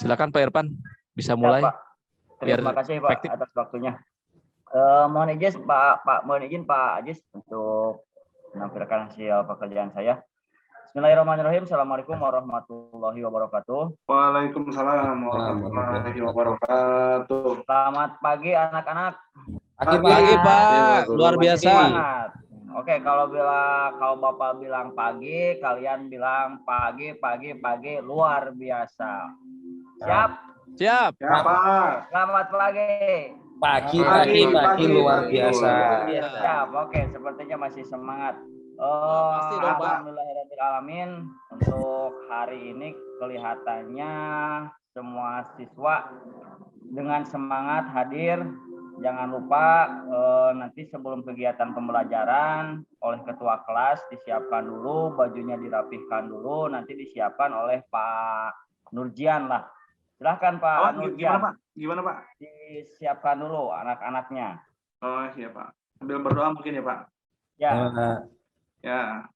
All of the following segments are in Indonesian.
Silakan Pak Irfan, bisa Ya, mulai. Pak. Terima kasih Pak efektif. atas waktunya. Mohon izin Pak Ajis untuk menampilkan hasil pekerjaan saya. Bismillahirrahmanirrahim. Assalamualaikum warahmatullahi wabarakatuh. Waalaikumsalam warahmatullahi wabarakatuh. Selamat pagi anak-anak. Pagi Pak, luar biasa. Semangat. Oke, kalau Bapak bilang pagi, kalian bilang pagi luar biasa. Siap? Siap. Ya Pak. Selamat pagi. Pagi luar biasa. Siap. Oke, sepertinya masih semangat. Pasti dong, Pak. Alhamdulillahirrahmanirrahim. Untuk hari ini kelihatannya semua siswa dengan semangat hadir. Jangan lupa nanti sebelum kegiatan pembelajaran oleh ketua kelas disiapkan dulu, bajunya dirapihkan dulu, nanti disiapkan oleh Pak Nurjian lah. Silahkan Pak Nurjian. Gimana Pak? Disiapkan dulu anak-anaknya. Oh iya Pak. Sambil berdoa mungkin ya Pak. Ya. Ya.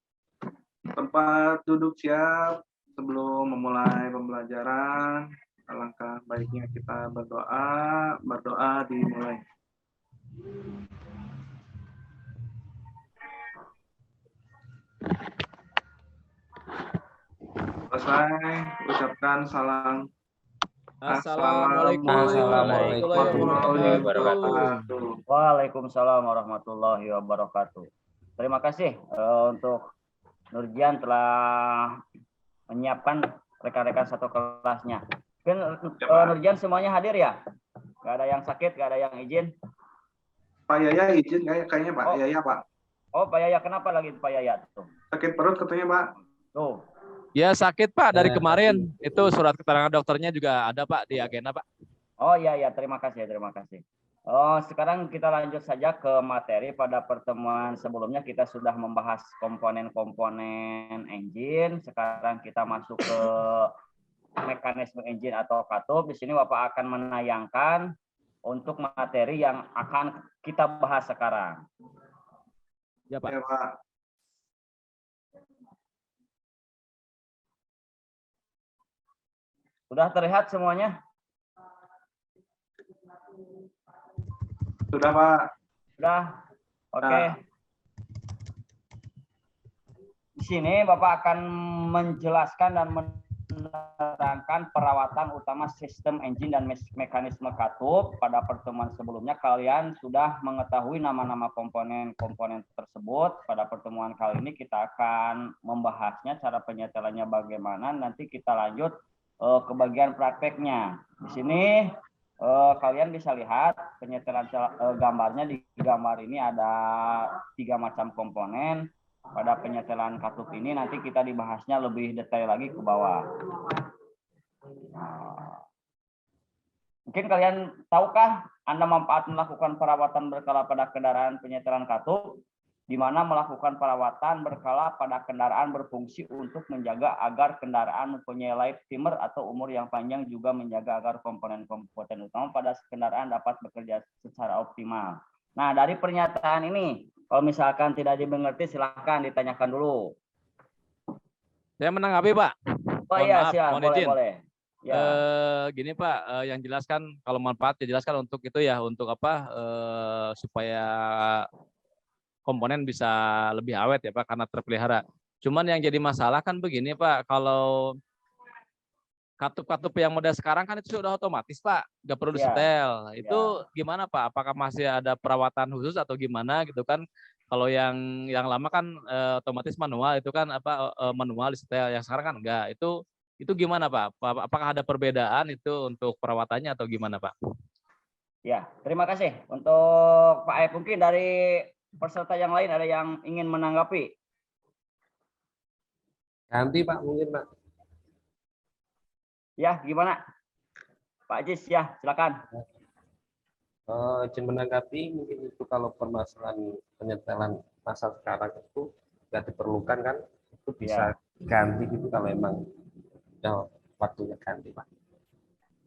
Tempat duduk siap sebelum memulai pembelajaran. Alangkah baiknya kita berdoa dimulai. Selesai, ucapkan salam. Assalamualaikum warahmatullahi wabarakatuh. Waalaikumsalam warahmatullahi wabarakatuh. Terima kasih untuk Nurjian telah menyiapkan rekan-rekan satu kelasnya. Nurjian semuanya hadir ya? Gak ada yang sakit, gak ada yang izin? Pak Yaya izin kayaknya Pak. Yaya Pak. Oh Pak Yaya, kenapa lagi Pak Yaya tuh? Sakit perut katanya Pak. Tuh. Ya sakit Pak dari kemarin. Itu surat keterangan dokternya juga ada Pak di agenda Pak. Oh iya ya, terima kasih. Sekarang kita lanjut saja ke materi. Pada pertemuan sebelumnya kita sudah membahas komponen-komponen engine. Sekarang kita masuk ke mekanisme engine atau katup. Di sini Bapak akan menayangkan untuk materi yang akan kita bahas sekarang. Ya Pak. Ya Pak. Sudah terlihat semuanya? Sudah Pak. Sudah. Oke. Di sini Bapak akan menjelaskan dan menerangkan perawatan utama sistem engine dan mekanisme katup. Pada pertemuan sebelumnya kalian sudah mengetahui nama-nama komponen-komponen tersebut. Pada pertemuan kali ini kita akan membahasnya, cara penyetelannya bagaimana. Nanti kita lanjut ke bagian prakteknya. Di sini kalian bisa lihat penyetelan gambarnya. Di gambar ini ada 3 macam komponen. Pada penyetelan katup ini nanti kita dibahasnya lebih detail lagi ke bawah. Mungkin kalian tahukah Anda manfaat melakukan perawatan berkala pada kendaraan penyetelan katup? Di mana melakukan perawatan berkala pada kendaraan berfungsi untuk menjaga agar kendaraan mempunyai lifetimer atau umur yang panjang, juga menjaga agar komponen-komponen utama pada kendaraan dapat bekerja secara optimal. Nah, dari pernyataan ini, kalau misalkan tidak dimengerti, silahkan ditanyakan dulu. Saya menanggapi Pak. Oh iya, silakan, boleh. Ya. Gini Pak, yang jelaskan kalau manfaat dijelaskan untuk itu ya, untuk apa? Supaya komponen bisa lebih awet ya Pak, karena terpelihara. Cuman yang jadi masalah kan begini Pak, kalau katup-katup yang model sekarang kan itu sudah otomatis Pak, nggak perlu disetel. Itu gimana Pak? Apakah masih ada perawatan khusus atau gimana gitu kan? Kalau yang lama kan otomatis manual, itu kan apa manual disetel, yang sekarang kan enggak. Itu gimana Pak? Apakah ada perbedaan itu untuk perawatannya atau gimana Pak? Ya, terima kasih. Untuk Pak Aep, mungkin dari peserta yang lain ada yang ingin menanggapi? Ganti Pak, mungkin Pak. Ya, gimana? Pak Ajis, ya, silakan. Izin menanggapi, mungkin itu kalau permasalahan penyetelan masa sekarang itu nggak diperlukan kan, itu bisa ganti gitu kalau emang ya, waktunya ganti Pak.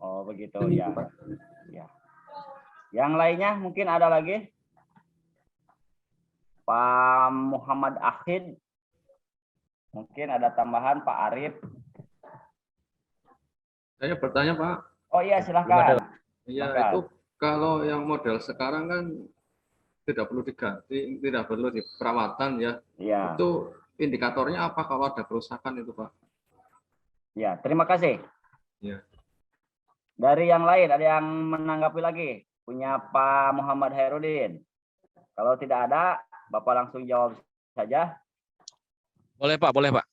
Oh begitu ya. Ya. Yang lainnya mungkin ada lagi? Pak Muhammad Akhid, mungkin ada tambahan Pak Arif. Saya bertanya Pak. Oh iya, silakan. Iya, Silakan. itu kalau yang model sekarang kan tidak perlu diganti, tidak perlu diperawatan ya. Iya. Itu indikatornya apa kalau ada kerusakan itu Pak? Ya, terima kasih. Ya. Dari yang lain ada yang menanggapi lagi? Punya Pak Muhammad Hairudin. Kalau tidak ada, Bapak langsung jawab saja. Boleh Pak, boleh Pak.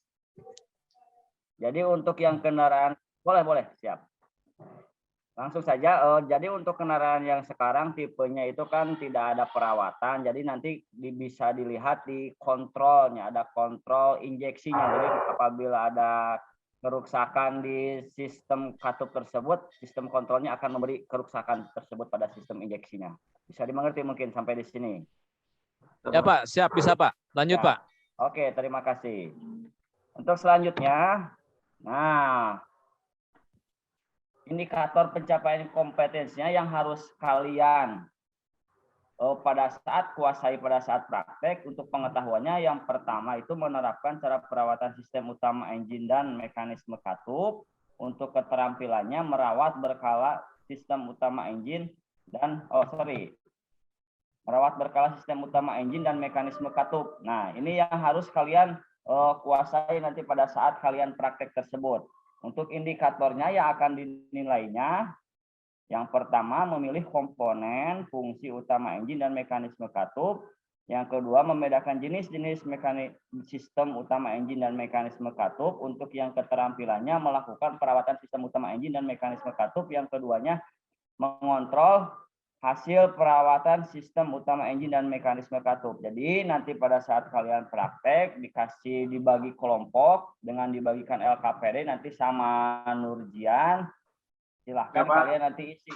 Jadi untuk yang kendaraan, boleh, siap. Langsung saja, jadi untuk kendaraan yang sekarang tipenya itu kan tidak ada perawatan, jadi nanti bisa dilihat di kontrolnya, ada kontrol injeksinya. Jadi apabila ada kerusakan di sistem katup tersebut, sistem kontrolnya akan memberi kerusakan tersebut pada sistem injeksinya. Bisa dimengerti mungkin sampai di sini? Ya Pak, siap, bisa Pak. Lanjut Ya. Pak. Oke, terima kasih. Untuk selanjutnya, nah, indikator pencapaian kompetensinya yang harus kalian pada saat kuasai pada saat praktek. Untuk pengetahuannya, yang pertama itu menerapkan cara perawatan sistem utama engine dan mekanisme katup. Untuk keterampilannya merawat berkala sistem utama engine dan merawat berkala sistem utama engine dan mekanisme katup. Nah, ini yang harus kalian kuasai nanti pada saat kalian praktek tersebut. Untuk indikatornya yang akan dinilainya, yang pertama memilih komponen, fungsi utama engine dan mekanisme katup. Yang kedua membedakan jenis-jenis sistem utama engine dan mekanisme katup. Untuk yang keterampilannya melakukan perawatan sistem utama engine dan mekanisme katup. Yang keduanya mengontrol hasil perawatan sistem utama engine dan mekanisme katup. Jadi nanti pada saat kalian praktek dibagi kelompok dengan dibagikan LKPD nanti sama Nurjian. Silahkan kalian nanti isi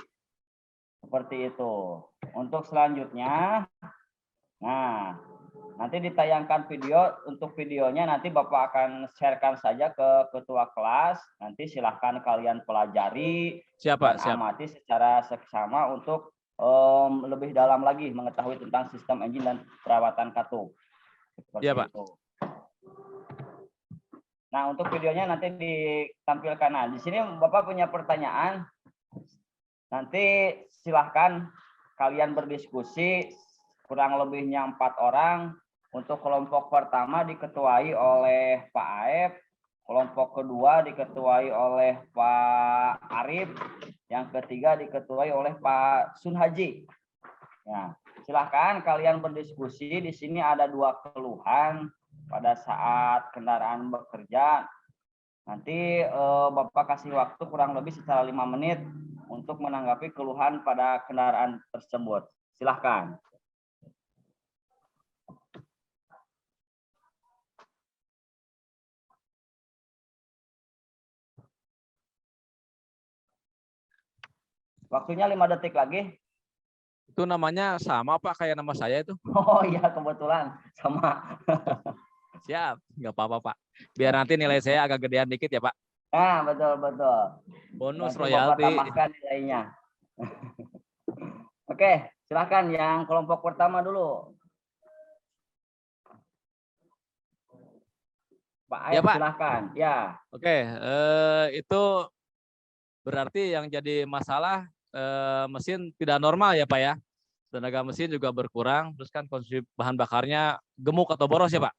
seperti itu. Untuk selanjutnya, nah nanti ditayangkan video. Untuk videonya nanti Bapak akan sharekan saja ke ketua kelas. Nanti silahkan kalian pelajari. Siapa? Dan amati secara seksama untuk lebih dalam lagi mengetahui tentang sistem engine dan perawatan katup. Iya Pak. Itu. Nah, untuk videonya nanti ditampilkan. Nah, di sini Bapak punya pertanyaan. Nanti silahkan kalian berdiskusi, kurang lebihnya 4 orang. Untuk kelompok pertama diketuai oleh Pak Aep, kelompok kedua diketuai oleh Pak Arif, yang ketiga diketuai oleh Pak Sunhaji. Ya, silahkan kalian berdiskusi. Di sini ada 2 keluhan pada saat kendaraan bekerja. Nanti Bapak kasih waktu kurang lebih sekitar 5 menit untuk menanggapi keluhan pada kendaraan tersebut. Silahkan. Waktunya 5 detik lagi. Itu namanya sama Pak kayak nama saya itu. Oh iya, kebetulan sama. Siap, nggak apa-apa Pak. Biar nanti nilai saya agak gedean dikit ya Pak. Nah, betul. Bonus Nanti royalti. Bapak tambahkan nilainya. Oke, silakan yang kelompok pertama dulu. Pak Aib, Ya, Pak. silakan. Ya. Oke, itu berarti yang jadi masalah mesin tidak normal ya Pak ya. Tenaga mesin juga berkurang, terus kan konsumsi bahan bakarnya gemuk atau boros ya Pak?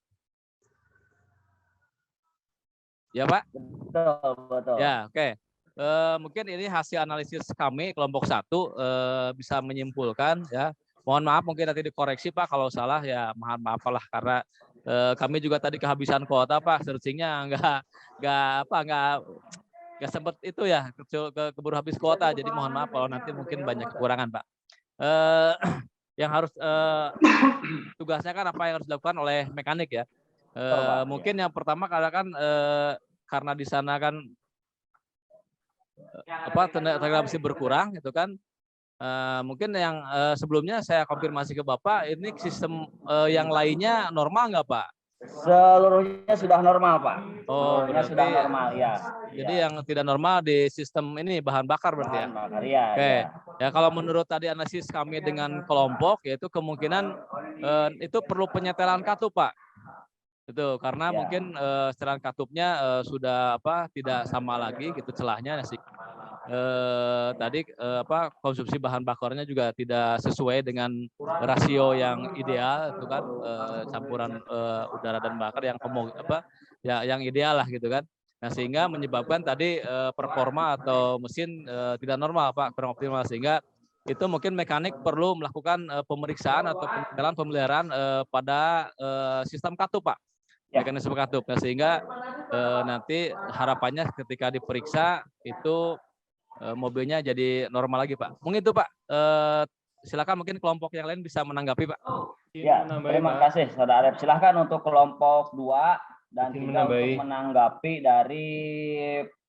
Ya Pak? Betul. Ya, oke. Mungkin ini hasil analisis kami kelompok 1 bisa menyimpulkan ya. Mohon maaf mungkin nanti dikoreksi Pak kalau salah ya, mohon maaf lah karena kami juga tadi kehabisan kuota Pak, searchingnya nggak sempet itu ya, keburu habis kuota, jadi mohon maaf kalau nanti mungkin banyak kekurangan Pak. Yang harus tugasnya kan apa yang harus dilakukan oleh mekanik ya. Mungkin yang pertama karena di sana kan tenaga mesin berkurang itu kan, mungkin yang sebelumnya saya konfirmasi ke Bapak, ini sistem yang lainnya normal nggak Pak? Seluruhnya sudah normal Pak. Oh, seluruhnya sudah normal ya. Jadi yang tidak normal di sistem ini bahan bakar berarti ya? Bahan bakar, ya. Oke. Ya kalau menurut tadi analisis kami dengan kelompok, yaitu kemungkinan itu perlu penyetelan katup Pak. Itu karena mungkin setelan katupnya sudah tidak sama lagi gitu celahnya tadi konsumsi bahan bakarnya juga tidak sesuai dengan rasio yang ideal, itu kan campuran udara dan bakar yang ideal lah gitu kan. Nah, sehingga menyebabkan tadi performa atau mesin tidak normal Pak, kurang optimal, sehingga itu mungkin mekanik perlu melakukan pemeriksaan atau pemeliharaan pada sistem katup Pak, mekanisme katup. Nah, sehingga nanti harapannya ketika diperiksa itu mobilnya jadi normal lagi Pak. Mungkin itu Pak. Silakan mungkin kelompok yang lain bisa menanggapi Pak. Ya, terima kasih Saudara Arif. Silakan untuk kelompok 2 dan 3 untuk menanggapi dari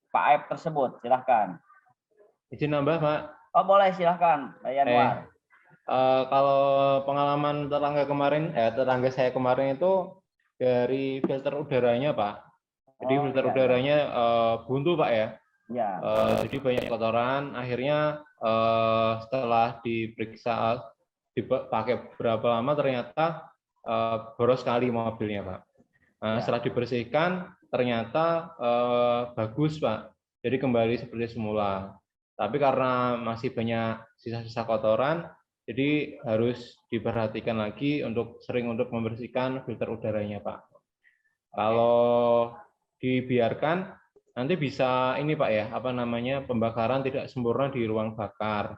Pak Aib tersebut. Silakan. Izin nambah Pak. Oh boleh, silakan Pak Yanwar. Kalau pengalaman tetangga saya kemarin itu dari filter udaranya Pak. Jadi filter udaranya buntu Pak ya. Ya. Jadi banyak kotoran. Akhirnya setelah diperiksa dipakai berapa lama ternyata boros sekali mobilnya Pak. Setelah dibersihkan ternyata bagus Pak. Jadi kembali seperti semula. Tapi karena masih banyak sisa-sisa kotoran, jadi harus diperhatikan lagi sering untuk membersihkan filter udaranya Pak. Kalau dibiarkan nanti bisa ini Pak ya, pembakaran tidak sempurna di ruang bakar.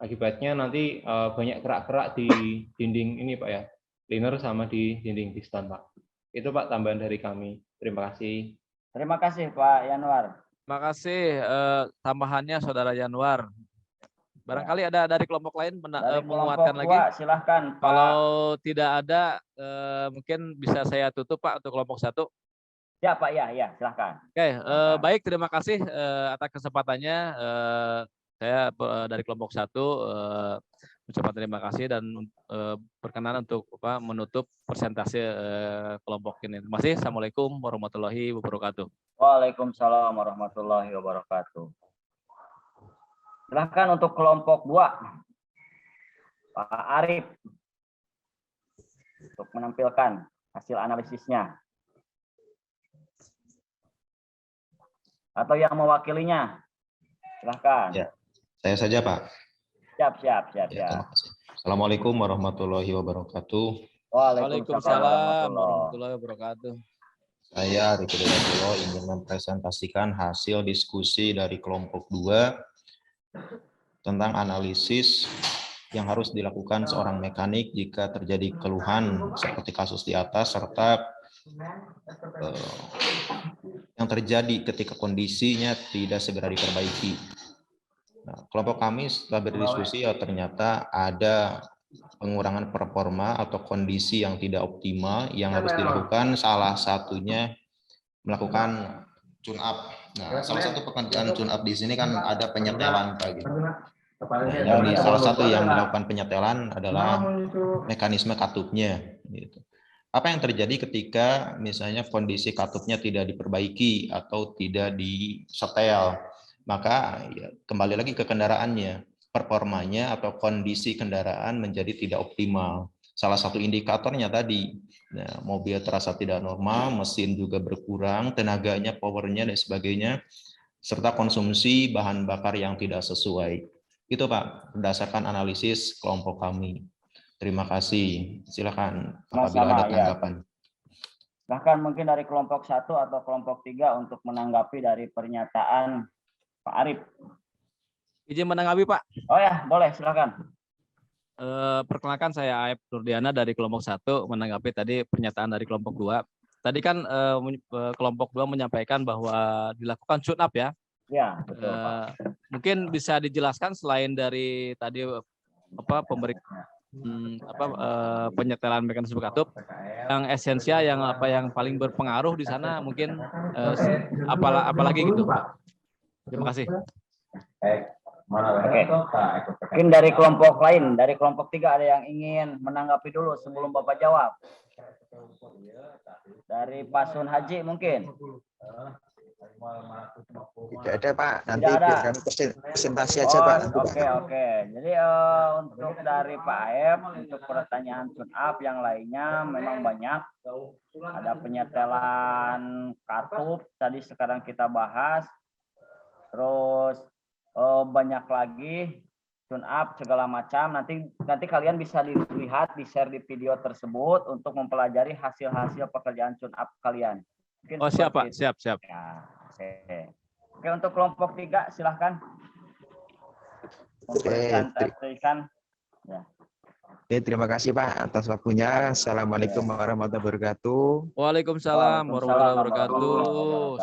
Akibatnya nanti banyak kerak-kerak di dinding ini Pak ya, liner sama di dinding piston Pak. Itu Pak tambahan dari kami. Terima kasih. Terima kasih Pak Yanwar. Terima kasih tambahannya Saudara Yanwar. Barangkali ada dari kelompok lain menguatkan lagi. Silahkan Pak. Kalau tidak ada, mungkin bisa saya tutup Pak untuk kelompok 1. Ya Pak, ya silahkan. Oke, baik, terima kasih atas kesempatannya. Saya dari kelompok 1 ucapan terima kasih dan berkenan untuk menutup presentasi kelompok ini. Terima kasih. Assalamualaikum warahmatullahi wabarakatuh. Waalaikumsalam warahmatullahi wabarakatuh. Silahkan untuk kelompok 2, Pak Arif, untuk menampilkan hasil analisisnya. Atau yang mewakilinya, silahkan. Ya, saya saja Pak. Siap. Terima kasih. Assalamualaikum warahmatullahi wabarakatuh. Waalaikumsalam warahmatullahi wabarakatuh. Saya Riki Dedatilo ingin mempresentasikan hasil diskusi dari kelompok 2 tentang analisis yang harus dilakukan seorang mekanik jika terjadi keluhan seperti kasus di atas, serta yang terjadi ketika kondisinya tidak segera diperbaiki. Nah, kelompok kami setelah berdiskusi ternyata ada pengurangan performa atau kondisi yang tidak optimal yang harus dilakukan, salah satunya melakukan tune up. Nah, salah satu pekerjaan tune up di sini kan ada penyetelan Pak gitu. Nah, salah satu yang dilakukan penyetelan adalah mekanisme katupnya gitu. Apa yang terjadi ketika misalnya kondisi katupnya tidak diperbaiki atau tidak disetel? Maka ya, kembali lagi ke kendaraannya, performanya atau kondisi kendaraan menjadi tidak optimal. Salah satu indikatornya tadi, nah, mobil terasa tidak normal, mesin juga berkurang, tenaganya, powernya dan sebagainya, serta konsumsi bahan bakar yang tidak sesuai. Itu Pak, berdasarkan analisis kelompok kami. Terima kasih. Silakan apabila ada tanggapan. Bahkan mungkin dari kelompok 1 atau kelompok 3 untuk menanggapi dari pernyataan Pak Arif. Izin menanggapi Pak. Oh ya, boleh, silakan. Perkenalkan saya Aib Nurdiana dari kelompok 1 menanggapi tadi pernyataan dari kelompok 2. Tadi kan kelompok 2 menyampaikan bahwa dilakukan tune up ya. Ya, betul Pak. Mungkin bisa dijelaskan selain dari tadi penyetelan mekanisme katup, yang esensial yang paling berpengaruh di sana mungkin apalagi gitu Pak. Terima kasih. Oke. Mungkin dari kelompok lain, dari kelompok 3 ada yang ingin menanggapi dulu sebelum Bapak jawab. Dari Pak Sun Haji mungkin. Tidak ada Pak, nanti Tidak ada. biar kami presentasi aja Pak. Oke. Jadi untuk dari Pak Aib, untuk pertanyaan tune up yang lainnya memang banyak. Ada penyetelan katup, tadi sekarang kita bahas. Terus banyak lagi tune up segala macam. Nanti kalian bisa dilihat, di-share di video tersebut untuk mempelajari hasil-hasil pekerjaan tune up kalian. Mungkin Oh, siap Pak, seperti itu. siap. Ya, oke, untuk kelompok 3 silahkan. Tulisan. Ya. Oke, terima kasih Pak atas waktunya. Assalamualaikum warahmatullahi wabarakatuh. Waalaikumsalam warahmatullahi wabarakatuh.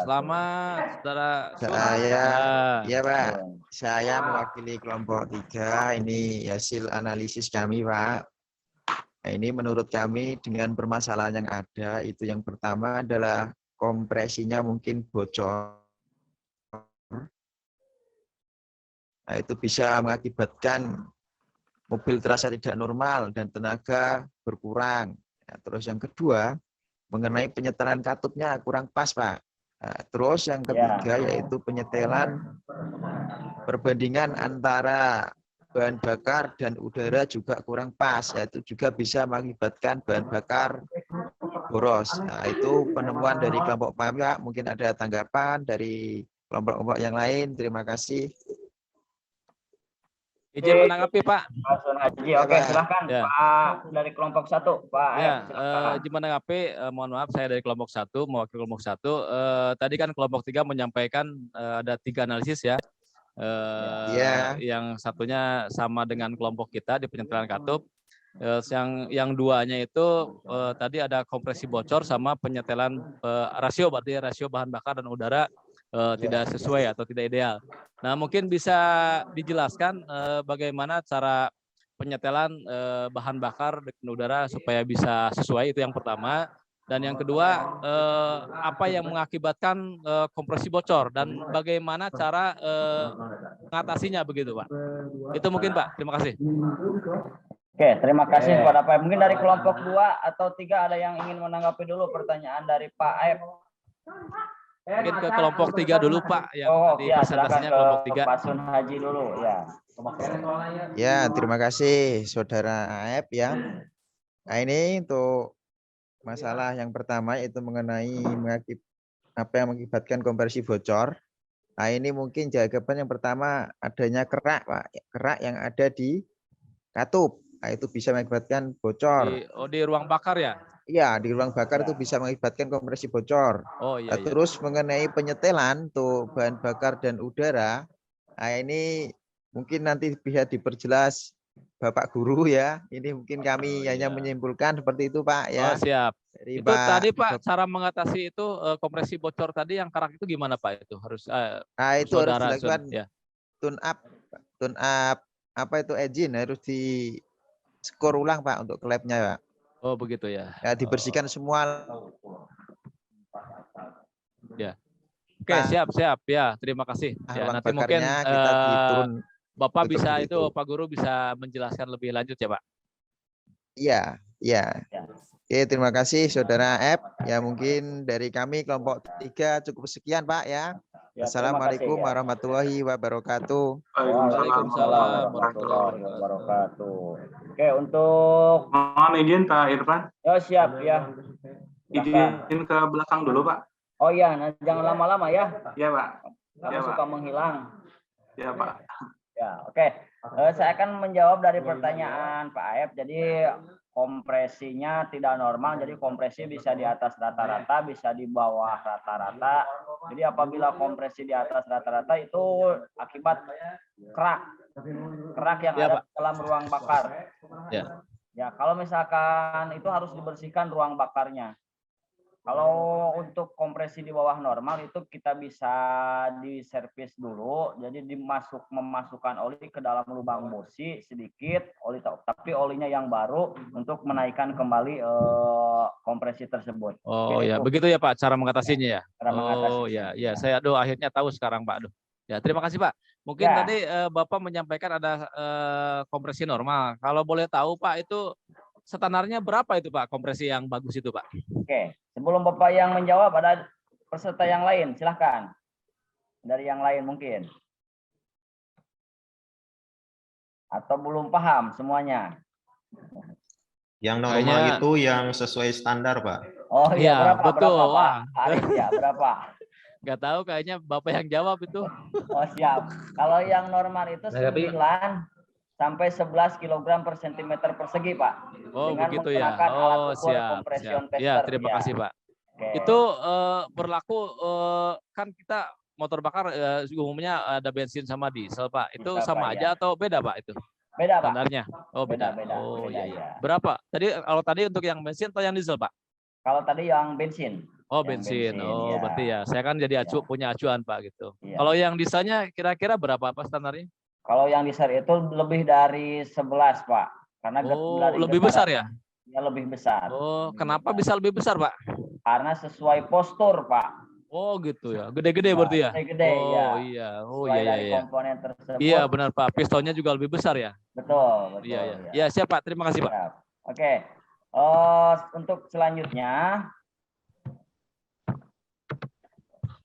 Selamat, saudara. Ya Pak, saya mewakili kelompok 3. Ini hasil analisis kami Pak. Nah, ini menurut kami dengan permasalahan yang ada, itu yang pertama adalah kompresinya mungkin bocor. Nah, itu bisa mengakibatkan mobil terasa tidak normal dan tenaga berkurang. Nah, terus yang kedua, mengenai penyetelan katupnya kurang pas, Pak. Nah, terus yang ketiga yaitu penyetelan perbandingan antara bahan bakar dan udara juga kurang pas, yaitu juga bisa mengakibatkan bahan bakar boros. Nah, itu penemuan dari kelompok kami, Pak. Mungkin ada tanggapan dari kelompok-kelompok yang lain. Terima kasih. Izin menanggapi Pak. Pak Sun Haji, oke silahkan Pak dari kelompok 1, Pak. Izin menanggapi, mohon maaf saya dari kelompok 1, mewakili kelompok 1. Tadi kan kelompok 3 menyampaikan ada 3 analisis ya. Yang satunya sama dengan kelompok kita di penyetelan katup. Yang duanya itu tadi ada kompresi bocor sama penyetelan rasio, berarti rasio bahan bakar dan udara tidak sesuai atau tidak ideal. Nah, mungkin bisa dijelaskan bagaimana cara penyetelan bahan bakar dan udara supaya bisa sesuai, itu yang pertama. Dan yang kedua, apa yang mengakibatkan kompresi bocor dan bagaimana cara mengatasinya begitu, Pak. Itu mungkin, Pak. Terima kasih. Oke, terima kasih kepada Pak. Mungkin dari kelompok 2 atau 3 ada yang ingin menanggapi dulu pertanyaan dari Pak Aep. Mungkin ke kelompok 3 dulu Pak, yang tadi presentasinya kelompok 3. Pak Sun Haji dulu ya. Ya, terima kasih Saudara Aep ya. Nah, ini untuk masalah yang pertama itu mengenai apa yang mengakibatkan kompresi bocor. Nah, ini mungkin jawaban yang pertama adanya kerak, Pak. Kerak yang ada di katup. Nah, itu bisa mengakibatkan bocor. Di ruang bakar ya? Iya, di ruang bakar itu bisa mengakibatkan kompresi bocor. Oh iya. Terus mengenai penyetelan tuh bahan bakar dan udara, nah ini mungkin nanti bisa diperjelas Bapak Guru ya. Ini mungkin kami hanya menyimpulkan seperti itu Pak ya. Oh siap. Dari itu tadi Pak cara mengatasi itu kompresi bocor tadi yang kerak itu gimana Pak itu harus? Nah itu harus dilakukan tune up apa itu engine harus di skor ulang Pak untuk ke labnya Pak. Oh begitu ya. Ya dibersihkan semua. Ya. Oke siap ya. Terima kasih. Ya, nanti mungkin kita diturun, Bapak bisa itu Pak Guru bisa menjelaskan lebih lanjut ya Pak. Iya. Oke terima kasih Saudara F. Ya mungkin dari kami kelompok 3 cukup sekian Pak ya. Assalamualaikum warahmatullahi wabarakatuh. Waalaikumsalam warahmatullahi wabarakatuh. Oke, untuk mohon izin Pak Irfan. Oh, siap ya. Izin ke belakang dulu, Pak. Oh iya, nah, jangan lama-lama ya. Iya, Pak. Kamu suka menghilang. Iya, Pak. Ya, oke. Saya akan menjawab dari pertanyaan Pak Aep. Jadi kompresinya tidak normal, jadi kompresi bisa di atas rata-rata, bisa di bawah rata-rata. Jadi apabila kompresi di atas rata-rata itu akibat kerak yang ada dalam ruang bakar. Ya, kalau misalkan itu harus dibersihkan ruang bakarnya. Kalau untuk kompresi di bawah normal itu kita bisa diservis dulu, jadi memasukkan oli ke dalam lubang busi sedikit, tapi olinya yang baru untuk menaikkan kembali kompresi tersebut. Oh ya, begitu ya Pak cara mengatasinya ya. Oh ya, saya akhirnya tahu sekarang Pak. Ya, terima kasih Pak. Mungkin tadi Bapak menyampaikan ada kompresi normal. Kalau boleh tahu Pak itu standarnya berapa itu Pak kompresi yang bagus itu Pak? Oke, sebelum Bapak yang menjawab ada peserta yang lain, silahkan. Dari yang lain mungkin. Atau belum paham semuanya? Yang normal itu yang sesuai standar Pak. Oh iya, berapa? Betul. Berapa, Pak? Arif, ya, berapa? Nggak tahu, kayaknya Bapak yang jawab itu. Oh siap. Kalau yang normal itu Nah, tapi- 9 sampai 11 kg per centimeter persegi, Pak. Oh, Dengan begitu ya. menggunakan alat Oh, ukur siap, compression siap. Ya, tester. terima Ya. kasih, Pak. Oke. Itu berlaku, kan kita motor bakar umumnya ada bensin sama diesel, Pak. Itu Bisa, sama Pak, aja ya. atau beda, Pak, itu Beda, Pak. standarnya? Oh, beda. Beda, Oh, beda, iya, iya. ya. Berapa? Kalau tadi untuk yang bensin atau yang diesel, Pak? Kalau tadi yang bensin. Oh, Yang bensin. Oh, ya. berarti ya. Saya kan jadi Ya. punya acuan, Pak, gitu. Iya. Kalau yang dieselnya kira-kira berapa, Pak, standarnya? Kalau yang diesel itu lebih dari 11, Pak. Karena Oh, dari lebih getaran- besar ya? Ya, lebih besar. Oh, Lebih kenapa besar. bisa lebih besar, Pak? Karena sesuai postur, Pak. Oh, gitu ya. Gede-gede Nah, berarti ya? gede-gede, Oh, ya. iya. Oh, Sesuai iya, dari iya. komponen tersebut. Iya, benar, Pak. Pistonnya juga lebih besar ya? Betul, betul. Iya, iya. Ya. Ya, siap, Pak. Terima kasih, Pak. Siap. Oke. Untuk selanjutnya.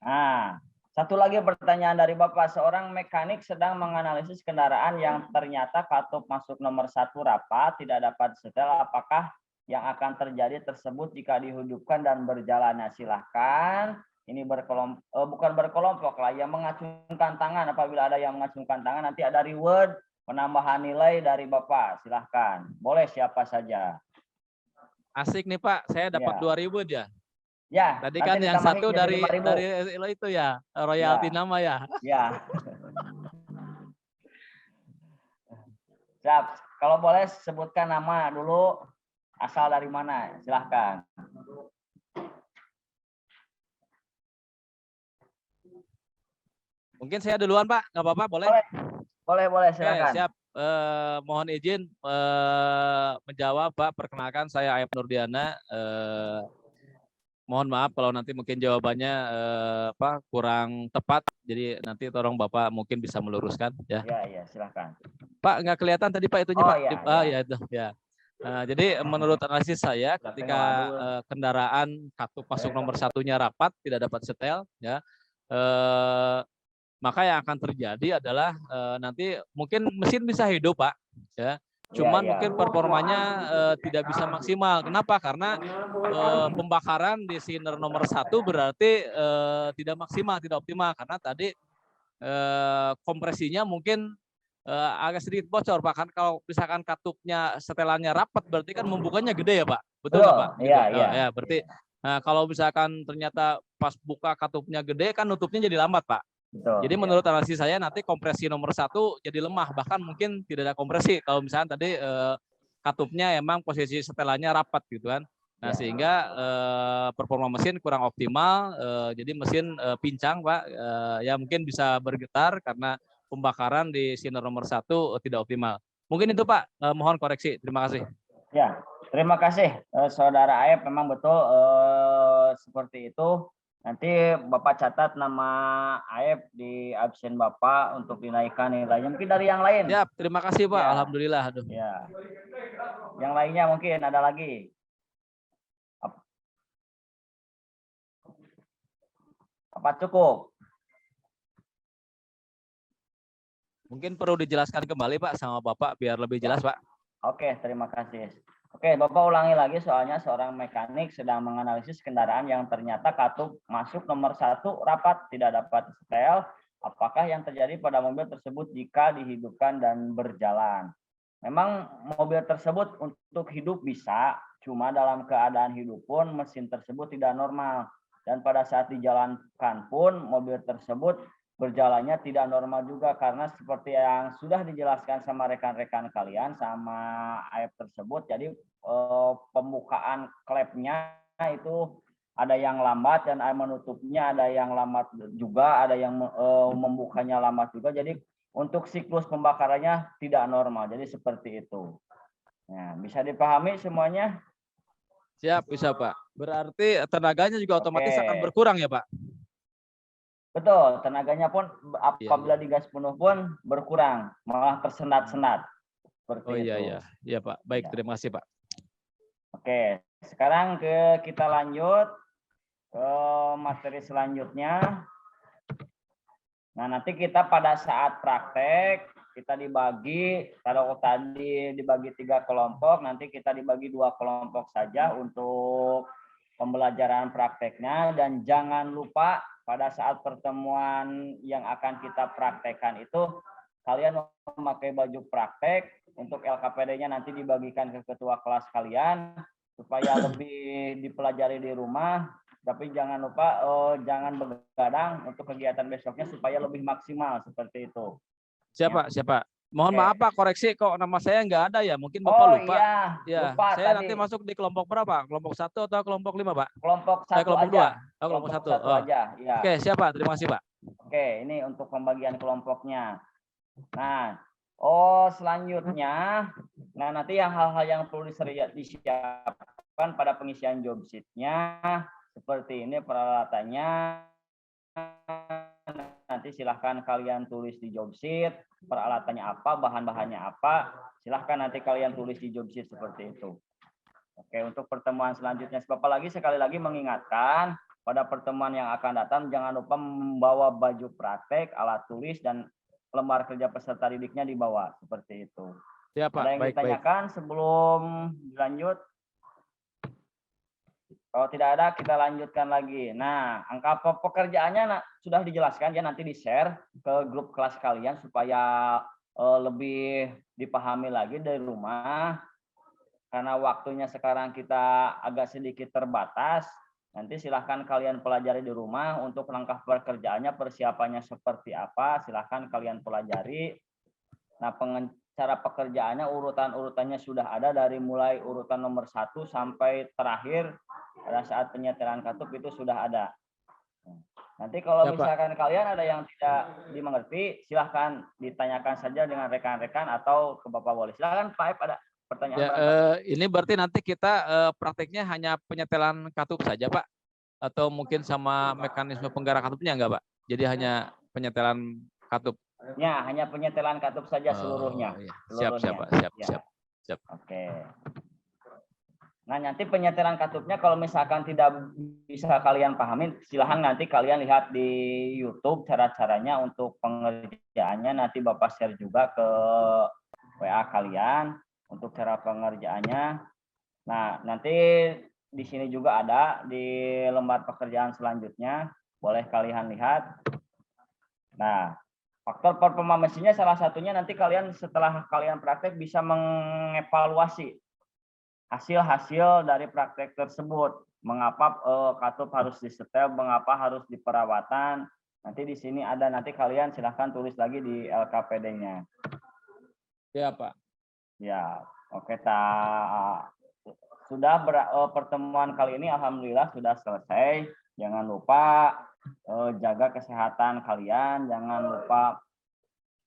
Nah, satu lagi pertanyaan dari Bapak. Seorang mekanik sedang menganalisis kendaraan yang ternyata katup masuk nomor 1 rapat, tidak dapat setel. Apakah yang akan terjadi tersebut jika dihidupkan dan berjalan? Nah, silahkan. Ini bukan berkelompok lah, yang mengacungkan tangan. Apabila ada yang mengacungkan tangan, nanti ada reward penambahan nilai dari Bapak. Silahkan. Boleh siapa saja. Asik nih, Pak. Saya dapat Ya. 2.000 ya. Ya. Tadi nanti kan yang ditambahin satu jadi dari 5.000. itu ya, royalti Ya. nama ya. Ya. Siap. Kalau boleh sebutkan nama dulu, asal dari mana. Silahkan. Mungkin saya duluan, Pak. Nggak apa-apa, boleh? Boleh, Oke, silakan. siap. Mohon izin menjawab, Pak. Perkenalkan, saya Ayep Nurdiana. Mohon maaf kalau nanti mungkin jawabannya kurang tepat. Jadi nanti tolong Bapak mungkin bisa meluruskan ya. Ya, silakan. Pak, nggak kelihatan tadi, Pak, itunya, Oh, Pak. ya. Ya itu ya. Jadi menurut analisis saya, ketika kendaraan katup masuk nomor 1-nya rapat, tidak dapat setel, ya, maka yang akan terjadi adalah nanti mungkin mesin bisa hidup, Pak, ya. Cuman mungkin performanya tidak bisa maksimal. Kenapa? Karena pembakaran di silinder nomor 1 berarti tidak maksimal, tidak optimal, karena tadi kompresinya mungkin agak sedikit bocor, Pak. Kan kalau misalkan katupnya setelannya rapat, berarti kan membukanya gede ya, Pak. Betul nggak, Pak? Iya, gitu. iya. Ya, berarti kalau misalkan ternyata pas buka katupnya gede, kan nutupnya jadi lambat, Pak. Betul, jadi menurut analisis saya nanti kompresi nomor 1 jadi lemah, bahkan mungkin tidak ada kompresi kalau misalnya tadi katupnya emang posisi setelannya rapat gitu kan. Nah, sehingga performa mesin kurang optimal, jadi mesin pincang, Pak. Ya mungkin bisa bergetar karena pembakaran di silinder nomor 1 tidak optimal. Mungkin itu, Pak. Mohon koreksi. Terima kasih. Ya, terima kasih Saudara Ayep. Memang betul seperti itu. Nanti Bapak catat nama Ayep di absen Bapak untuk dinaikkan nilainya. Mungkin dari yang lain. Siap, terima kasih, Pak. Ya. Alhamdulillah. Aduh. Ya. Yang lainnya mungkin ada lagi. Apa cukup? Mungkin perlu dijelaskan kembali, Pak, sama Bapak biar lebih jelas, Pak. Oke, terima kasih. Oke, Bapak ulangi lagi, soalnya seorang mekanik sedang menganalisis kendaraan yang ternyata katup masuk nomor 1 rapat, tidak dapat setel. Apakah yang terjadi pada mobil tersebut jika dihidupkan dan berjalan? Memang mobil tersebut untuk hidup bisa, cuma dalam keadaan hidup pun mesin tersebut tidak normal. Dan pada saat dijalankan pun mobil tersebut berjalannya tidak normal juga, karena seperti yang sudah dijelaskan sama rekan-rekan kalian sama Ayep tersebut. Jadi pembukaan klepnya itu ada yang lambat dan menutupnya ada yang lambat juga, ada yang membukanya lambat juga. Jadi untuk siklus pembakarannya tidak normal. Jadi seperti itu. Nah, bisa dipahami semuanya? Siap, bisa, Pak. Berarti tenaganya juga otomatis akan berkurang ya, Pak? Betul, tenaganya pun apabila digas penuh pun berkurang, malah tersendat-sendat. Oh iya, iya Pak. Baik, terima kasih, Pak. Oke, sekarang kita lanjut ke materi selanjutnya. Nah, nanti kita pada saat praktek kita dibagi, kalau tadi dibagi 3 kelompok, nanti kita dibagi 2 kelompok saja untuk pembelajaran prakteknya, dan jangan lupa pada saat pertemuan yang akan kita praktekkan itu kalian memakai baju praktek, untuk LKPD-nya nanti dibagikan ke ketua kelas kalian supaya lebih dipelajari di rumah, tapi jangan lupa jangan begadang untuk kegiatan besoknya supaya lebih maksimal seperti itu. Siapa? Mohon Oke. maaf Pak, koreksi kok nama saya nggak ada ya, mungkin Bapak lupa. Iya, Ya, lupa saya tadi. nanti masuk di kelompok berapa? Kelompok 1 atau kelompok 5, Pak? Kelompok satu Kelompok aja. 2. Oh, kelompok 1. Satu Oh. aja, ya. Oke, siapa? Terima kasih, Pak. Oke, ini untuk pembagian kelompoknya. Nah, selanjutnya, nah nanti yang hal-hal yang perlu disiapkan pada pengisian job sheet-nya seperti ini peralatannya. Nanti silahkan kalian tulis di job sheet, peralatannya apa, bahan-bahannya apa, silahkan nanti kalian tulis di job sheet seperti itu. Oke, untuk pertemuan selanjutnya, Bapak sekali lagi mengingatkan, pada pertemuan yang akan datang jangan lupa membawa baju praktek, alat tulis, dan lembar kerja peserta didiknya dibawa seperti itu. Ya, Pak. Ada yang ditanyakan sebelum dilanjut? Kalau tidak ada, kita lanjutkan lagi. Nah, angka pekerjaannya sudah dijelaskan ya, nanti di-share ke grup kelas kalian supaya lebih dipahami lagi dari rumah. Karena waktunya sekarang kita agak sedikit terbatas, nanti silahkan kalian pelajari di rumah. Untuk langkah pekerjaannya, persiapannya seperti apa, silahkan kalian pelajari. Nah, cara pekerjaannya, urutan-urutannya sudah ada dari mulai urutan nomor 1 sampai terakhir pada saat penyetelan katup itu sudah ada. Nanti kalau misalkan kalian ada yang tidak dimengerti, silahkan ditanyakan saja dengan rekan-rekan atau ke Bapak Wali. Silahkan Pak Ep, ada pertanyaan? Ya, ini berarti nanti kita prakteknya hanya penyetelan katup saja, Pak? Atau mungkin sama mekanisme penggerak katupnya enggak, Pak? Jadi hanya penyetelan katup? Ya, hanya penyetelan katup saja seluruhnya. Iya. Seluruhnya. Siap. Oke. Nah, nanti penyetelan katupnya kalau misalkan tidak bisa kalian pahamin, silahkan nanti kalian lihat di YouTube cara-caranya untuk pengerjaannya. Nanti Bapak share juga ke WA kalian untuk cara pengerjaannya. Nah, nanti di sini juga ada di lembar pekerjaan selanjutnya. Boleh kalian lihat. Nah, faktor performa mesinnya salah satunya nanti kalian setelah kalian praktek bisa mengevaluasi hasil-hasil dari praktek tersebut. Mengapa katup harus disetel, mengapa harus diperawatan. Nanti di sini ada, nanti kalian silahkan tulis lagi di LKPD-nya. Ya, Pak. Ya, oke. Sudah pertemuan kali ini alhamdulillah sudah selesai. Jangan lupa jaga kesehatan kalian, jangan lupa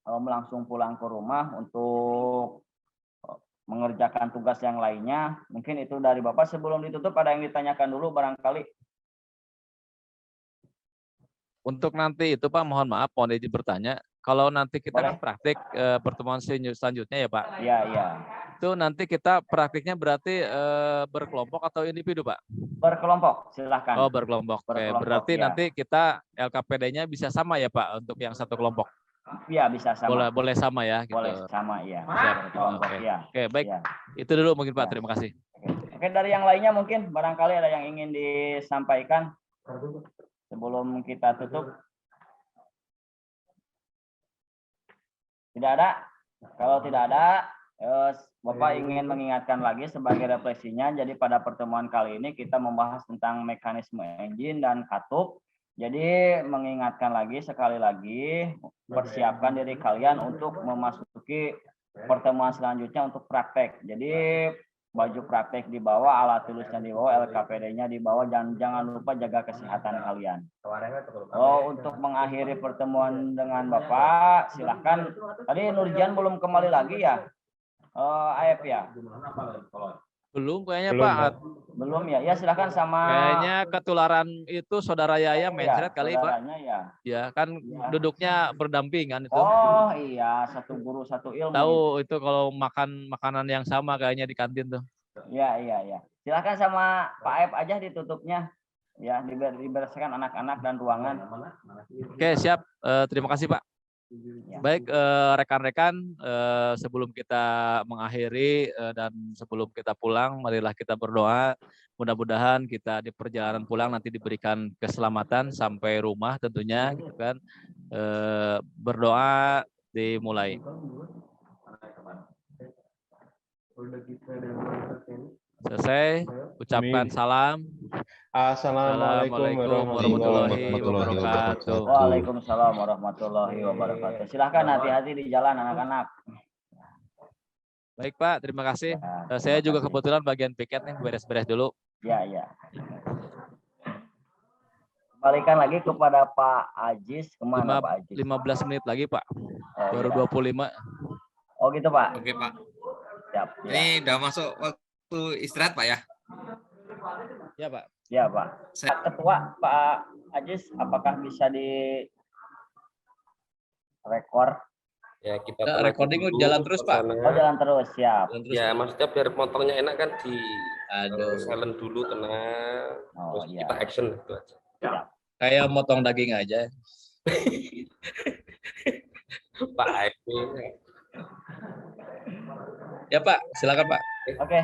langsung pulang ke rumah untuk mengerjakan tugas yang lainnya. Mungkin itu dari Bapak. Sebelum ditutup, ada yang ditanyakan dulu barangkali? Untuk nanti itu Pak, mohon maaf, mohon izin bertanya. Kalau nanti kita kan praktik pertemuan selanjutnya ya Pak? Iya. Itu nanti kita praktiknya berarti berkelompok atau individu Pak? Berkelompok, silahkan. Oh, berkelompok. Oke, berarti ya. nanti kita LKPD-nya bisa sama ya Pak untuk yang satu kelompok? Iya, bisa sama. Boleh sama ya? Gitu. Boleh sama, ya. Oke, baik. Ya. Itu dulu mungkin Pak, terima kasih. Oke, dari yang lainnya mungkin barangkali ada yang ingin disampaikan sebelum kita tutup. Tidak ada? Kalau tidak ada, Bapak ingin mengingatkan lagi sebagai refleksinya. Jadi pada pertemuan kali ini kita membahas tentang mekanisme engine dan katup. Jadi mengingatkan lagi sekali lagi, persiapkan diri kalian untuk memasuki pertemuan selanjutnya untuk praktek. Jadi baju praktek dibawa, alat tulisnya dibawa, LKPD-nya dibawa, jangan lupa jaga kesehatan kalian. Untuk mengakhiri pertemuan dengan Bapak, silahkan. Tadi Nurjan belum kembali lagi ya? AF ya? Belum kayaknya Pak. Belum ya? Ya silahkan sama. Kayaknya ketularan itu saudara Yaya mencret kali Pak. Ya kan duduknya berdampingan itu. Oh iya, satu guru satu ilmu. Tahu itu kalau makan makanan yang sama kayaknya di kantin tuh. Iya. Silahkan sama Pak Aep aja ditutupnya. Ya, dibereskan anak-anak dan ruangan. Oke, siap. Terima kasih Pak. Baik rekan-rekan, sebelum kita mengakhiri dan sebelum kita pulang, marilah kita berdoa. mudah-mudahan kita di perjalanan pulang nanti diberikan keselamatan sampai rumah tentunya gitu kan. Berdoa dimulai. Selesai, ucapkan salam. Assalamualaikum warahmatullahi wabarakatuh. Waalaikumsalam warahmatullahi wabarakatuh. Silahkan hati-hati di jalan anak-anak. Baik Pak, terima kasih. Ya, Saya juga terima kasih. kebetulan bagian piket nih, beres-beres dulu. Ya, ya. Kembalikan lagi kepada Pak Ajis. Kemana Pak Ajis? 15 menit lagi Pak, Oh, baru iya. 25. Oh gitu Pak. Oke Pak. Siap. Ya. Ini udah masuk waktu istirahat Pak ya? Ya Pak. Ya Pak. Pak Ketua Pak Ajis, apakah bisa di rekor? Ya kita Nah, recording jalan terus, Pak. Oh jalan terus, siap. Ya maksudnya biar motornya enak kan di Aduh. silent dulu, tenang. Oh, Terus iya. kita action itu aja. Siap. Kayak motong daging aja. Pak Eko. Ya Pak, silakan Pak. Oke.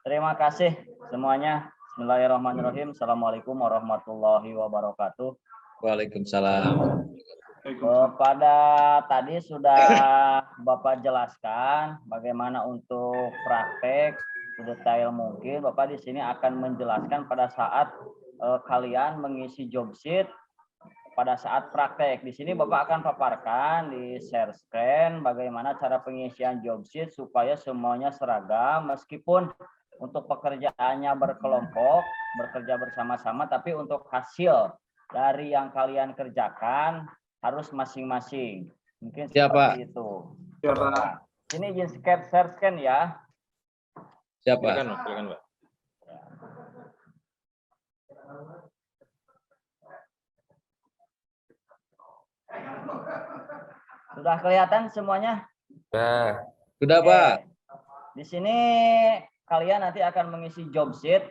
Terima kasih semuanya. Bismillahirrahmanirrahim. Assalamualaikum warahmatullahi wabarakatuh. Waalaikumsalam. Pada tadi sudah Bapak jelaskan bagaimana untuk praktek sedetail mungkin. Bapak di sini akan menjelaskan pada saat kalian mengisi job sheet pada saat praktek. Di sini Bapak akan paparkan di share screen bagaimana cara pengisian job sheet supaya semuanya seragam meskipun untuk pekerjaannya berkelompok, bekerja bersama-sama, tapi untuk hasil dari yang kalian kerjakan harus masing-masing. Mungkin Siapa? seperti itu. Siapa? Ini izin share scan ya. Siapa? Silakan Pak. Sudah kelihatan semuanya? Nah, Sudah Oke. Pak. Di sini kalian nanti akan mengisi job sheet.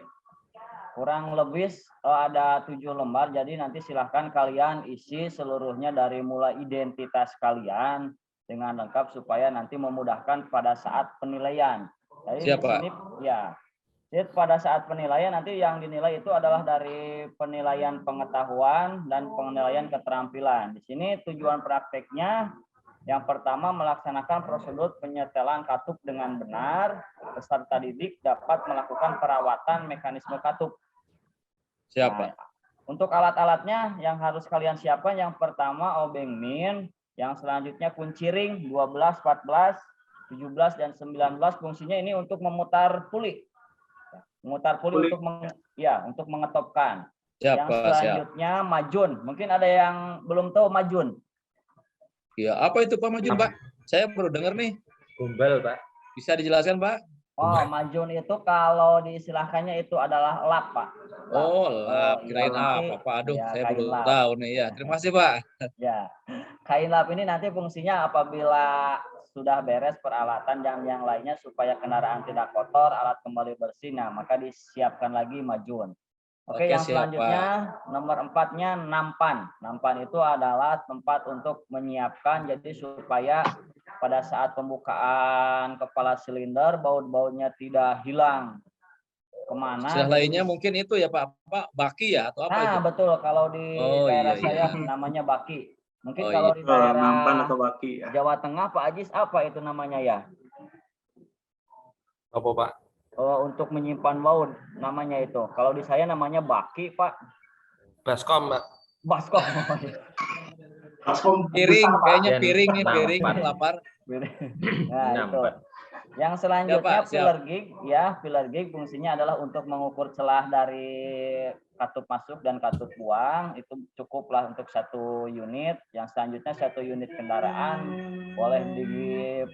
Kurang lebih ada 7 lembar, jadi nanti silahkan kalian isi seluruhnya dari mulai identitas kalian dengan lengkap supaya nanti memudahkan pada saat penilaian. Jadi Siap, di sini ya, jadi pada saat penilaian nanti yang dinilai itu adalah dari penilaian pengetahuan dan penilaian keterampilan. Di sini tujuan prakteknya yang pertama melaksanakan prosedur penyetelan katup dengan benar, peserta didik dapat melakukan perawatan mekanisme katup. Siapa? Nah, untuk alat-alatnya yang harus kalian siapkan yang pertama obeng min, yang selanjutnya kunci ring 12, 14, 17 dan 19 fungsinya ini untuk memutar puli. Memutar puli untuk mengetopkan. Siapa? Yang selanjutnya majun. Mungkin ada yang belum tahu majun. Ya, apa itu Pak Majun, Pak? Saya baru dengar nih. gombal Pak. Bisa dijelaskan, Pak? Oh, majun itu kalau diistilahkannya itu adalah lap, Pak. Lap. Oh, lap. Kirain nanti- apa, Pak? Aduh, ya, saya kain baru lap. tahu nih. Ya, terima kasih, Pak. Ya, kain lap ini nanti fungsinya apabila sudah beres peralatan dan yang lainnya supaya kendaraan tidak kotor, alat kembali bersih, nah maka disiapkan lagi majun. Oke, yang siap, selanjutnya nomor 4-nya nampan. Nampan itu adalah tempat untuk menyiapkan jadi supaya pada saat pembukaan kepala silinder baut-bautnya tidak hilang kemana. Istilah lainnya mungkin itu ya Pak, baki ya atau apa Nah, itu? betul. Kalau di Oh, daerah iya, saya iya. namanya baki. Mungkin Oh, kalau iya. di daerah Nampan atau baki ya. Jawa Tengah, Pak Ajis, apa itu namanya ya? Apa Pak? Untuk menyimpan baut namanya itu. Kalau di saya namanya baki, Pak. Baskom Pak. Baskom. Baskom Piring, besar, Pak. kayaknya Dan piring nih, nampan. piring lapar. Nah, itu. Nampan. Yang selanjutnya Siap, Pak, siap. filler gig ya, filler gig fungsinya adalah untuk mengukur celah dari katup masuk dan katup buang, itu cukuplah untuk 1 unit. Yang selanjutnya 1 unit kendaraan, boleh di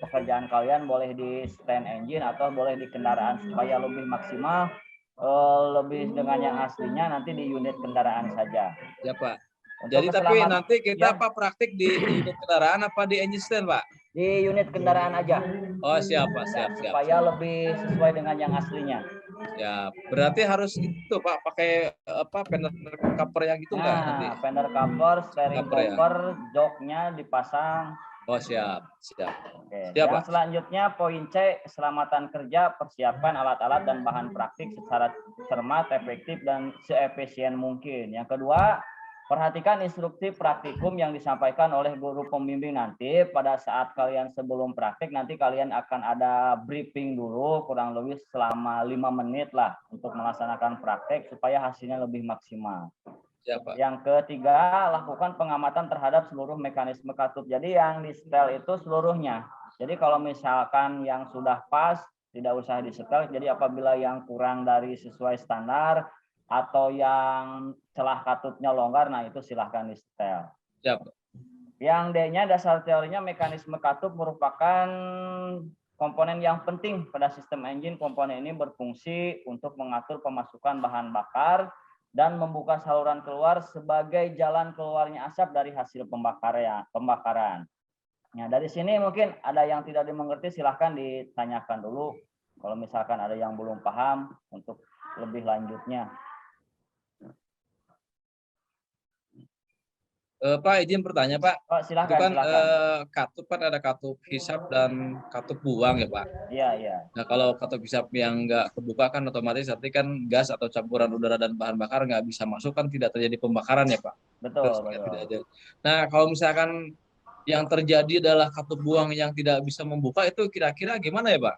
pekerjaan kalian boleh di stand engine atau boleh di kendaraan supaya lebih maksimal, lebih dengan yang aslinya nanti di unit kendaraan saja. Ya Pak. Untuk Jadi tapi keselamatan- nanti kita ya. apa praktik di unit kendaraan apa di engine stand, Pak? Di unit kendaraan aja. Oh, siap Pak, siap. Supaya lebih sesuai dengan yang aslinya. Ya, berarti harus itu Pak, pakai apa fender cover yang gitu enggak nanti? Nah, fender cover, steering Cover ya. cover, joknya dipasang. Oh, siap. Oke. Siap, Yang Pak. selanjutnya poin C, keselamatan kerja, persiapkan alat-alat dan bahan praktik secara cermat, efektif, dan seefisien mungkin. Yang kedua, perhatikan instruksi praktikum yang disampaikan oleh guru pembimbing nanti pada saat kalian sebelum praktik, nanti kalian akan ada briefing dulu kurang lebih selama 5 menit lah untuk melaksanakan praktek supaya hasilnya lebih maksimal. Siap, Pak. Yang ketiga, lakukan pengamatan terhadap seluruh mekanisme katup. Jadi yang di setel itu seluruhnya. Jadi kalau misalkan yang sudah pas, tidak usah di setel. Jadi apabila yang kurang dari sesuai standar atau yang celah katupnya longgar, nah itu silahkan di setel. Siap. Yang D-nya dasar teorinya mekanisme katup merupakan komponen yang penting pada sistem engine. Komponen ini berfungsi untuk mengatur pemasukan bahan bakar dan membuka saluran keluar sebagai jalan keluarnya asap dari hasil pembakaran. Nah, dari sini mungkin ada yang tidak dimengerti, silahkan ditanyakan dulu. Kalau misalkan ada yang belum paham untuk lebih lanjutnya. Pak, izin bertanya, Pak. Oh, Itu silahkan, kan silahkan. katup kan ada katup hisap dan katup buang ya, Pak. Iya, iya. Nah, kalau katup hisap yang nggak kebuka kan otomatis arti kan gas atau campuran udara dan bahan bakar nggak bisa masuk, kan tidak terjadi pembakaran ya, Pak. Betul, Terus, betul. tidak ada. Nah, kalau misalkan yang terjadi adalah katup buang yang tidak bisa membuka, itu kira-kira gimana ya, Pak?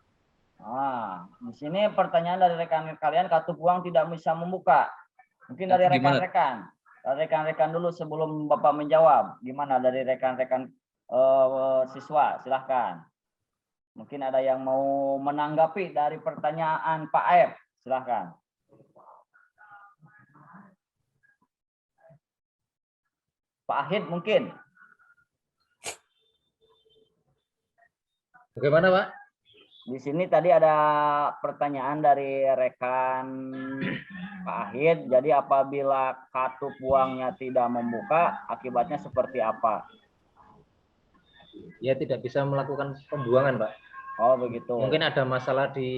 Nah, di sini pertanyaan dari rekan kalian, katup buang tidak bisa membuka. Mungkin dari Gimana? rekan-rekan. Rekan-rekan dulu sebelum Bapak menjawab. Gimana dari rekan-rekan siswa? Silahkan. Mungkin ada yang mau menanggapi dari pertanyaan Pak Aep. Silahkan. Pak Ahid mungkin. Bagaimana, Pak? Di sini tadi ada pertanyaan dari rekan Pak Ahid. Jadi apabila katup buangnya tidak membuka, akibatnya seperti apa? Ya tidak bisa melakukan pembuangan, Pak. Oh begitu. Mungkin ada masalah di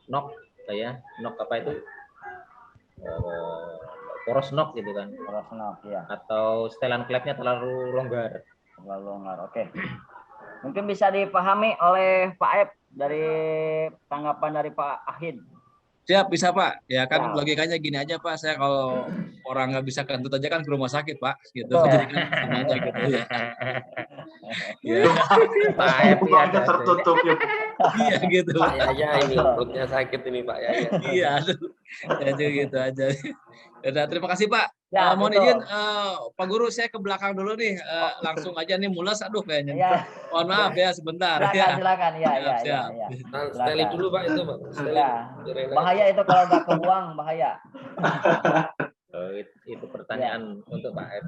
nok, ya. Nok apa itu? Poros nok gitu kan. Poros nok, ya. Atau setelan klepnya terlalu longgar. Terlalu longgar, oke. Mungkin bisa dipahami oleh Pak Aep dari tanggapan dari Pak Ahid. Siap, bisa Pak. Ya kan Ya. logikanya gini aja Pak, saya kalau orang nggak bisa kentut aja kan ke rumah sakit Pak, gitu. Betul. Jadi kan sama aja gitu ya. Ya. Pak Aep ya Bukannya tertutup ya. Iya gitu. Pak Yaya ini perutnya sakit ini Pak Yaya. Iya, aduh. Ya gitu aja. Ya, terima kasih Pak. Ya, Mohon betul. izin Pak Guru, saya ke belakang dulu nih. Langsung aja nih mules, aduh kayaknya. Ya. Mohon maaf ya sebentar. Silakan. Ya. Siap. Steli dulu Pak itu Pak. Steli. Ya. Bahaya itu kalau nggak kebuang, bahaya. Itu pertanyaan untuk Pak Aep.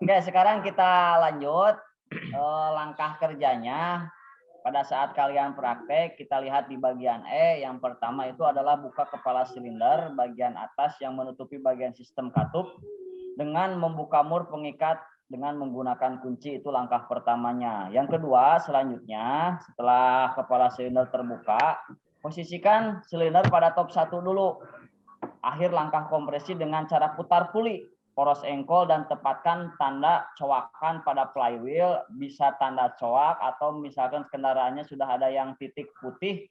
Oke, sekarang kita lanjut langkah kerjanya. Pada saat kalian praktek, kita lihat di bagian E. Yang pertama itu adalah buka kepala silinder bagian atas yang menutupi bagian sistem katup dengan membuka mur pengikat dengan menggunakan kunci. Itu langkah pertamanya. Yang kedua, selanjutnya setelah kepala silinder terbuka, posisikan silinder pada top 1 dulu. Akhir langkah kompresi dengan cara putar puli poros engkol dan tepatkan tanda coakan pada flywheel, bisa tanda coak atau misalkan kendaraannya sudah ada yang titik putih,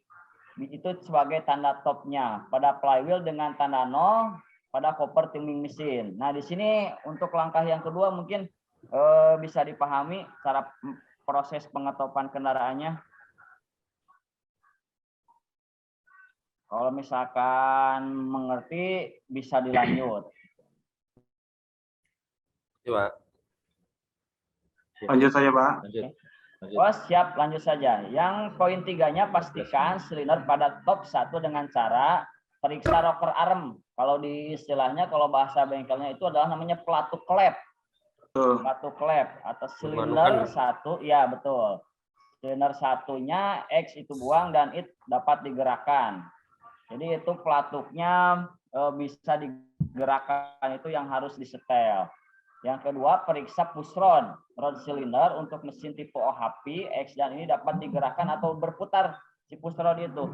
itu sebagai tanda topnya. Pada flywheel dengan tanda 0 pada koper timing mesin. Nah di sini untuk langkah yang kedua mungkin bisa dipahami cara proses pengetopan kendaraannya. Kalau misalkan mengerti bisa dilanjut. Pak. Lanjut saja Pak. Lanjut. Oh siap, lanjut saja. Yang poin 3-nya pastikan silinder pada top 1 dengan cara periksa rocker arm. Kalau di istilahnya, kalau bahasa bengkelnya itu adalah namanya pelatu klep. Pelatu klep atau silinder 1, ya betul. Silinder 1-nya X itu buang dan it dapat digerakkan. Jadi itu pelatuknya bisa digerakkan, itu yang harus disetel. Yang kedua, periksa push rod cylinder untuk mesin tipe OHP X, dan ini dapat digerakkan atau berputar si push rod itu.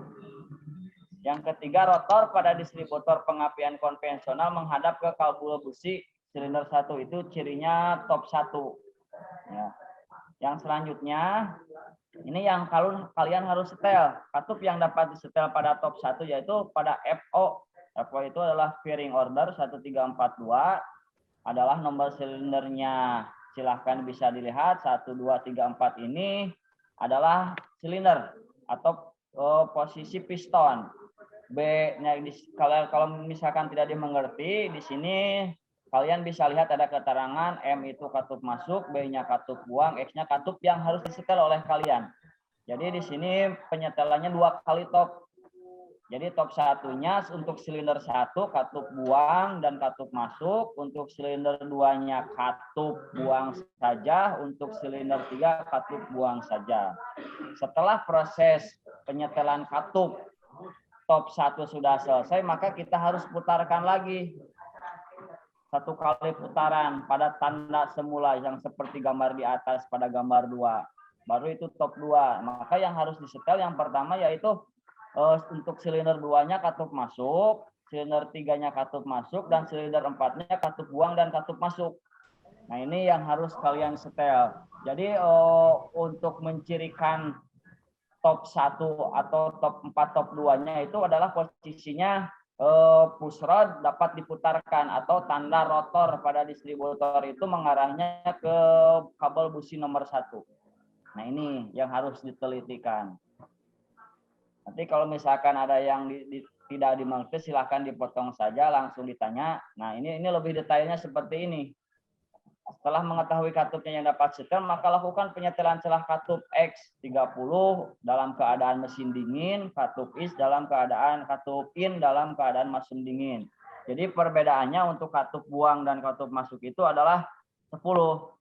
Yang ketiga, rotor pada distributor pengapian konvensional menghadap ke kalbul busi silinder 1, itu cirinya top 1. Ya. Yang selanjutnya, ini yang kalau kalian harus setel. Katup yang dapat disetel pada top 1 yaitu pada FO. FO itu adalah fairing order 1342, adalah nomor silindernya. Silahkan bisa dilihat 1, 2, 3, 4 ini adalah silinder atau posisi piston. B, nah, kalau misalkan tidak dimengerti, di sini kalian bisa lihat ada keterangan M itu katup masuk, B-nya katup buang, X-nya katup yang harus disetel oleh kalian. Jadi di sini penyetelannya 2 kali top. Jadi top satunya untuk silinder 1 katup buang dan katup masuk, untuk silinder 2-nya katup buang saja, untuk silinder 3 katup buang saja. Setelah proses penyetelan katup top 1 sudah selesai, maka kita harus putarkan lagi 1 kali putaran pada tanda semula yang seperti gambar di atas pada gambar 2. Baru itu top 2. Maka yang harus disetel yang pertama yaitu untuk silinder 2-nya katup masuk, silinder 3-nya katup masuk, dan silinder 4-nya katup buang dan katup masuk. Nah, ini yang harus kalian setel. Jadi untuk mencirikan top 1 atau top 4, top 2-nya itu adalah posisinya push rod dapat diputarkan atau tanda rotor pada distributor itu mengarahnya ke kabel busi nomor 1. Nah, ini yang harus ditelitikan. Nanti kalau misalkan ada yang tidak dimengerti, silahkan dipotong saja, langsung ditanya. Nah, ini lebih detailnya seperti ini. Setelah mengetahui katupnya yang dapat setel, maka lakukan penyetelan celah katup X30 dalam keadaan mesin dingin, katup is dalam keadaan katup in dalam keadaan mesin dingin. Jadi perbedaannya untuk katup buang dan katup masuk itu adalah 10.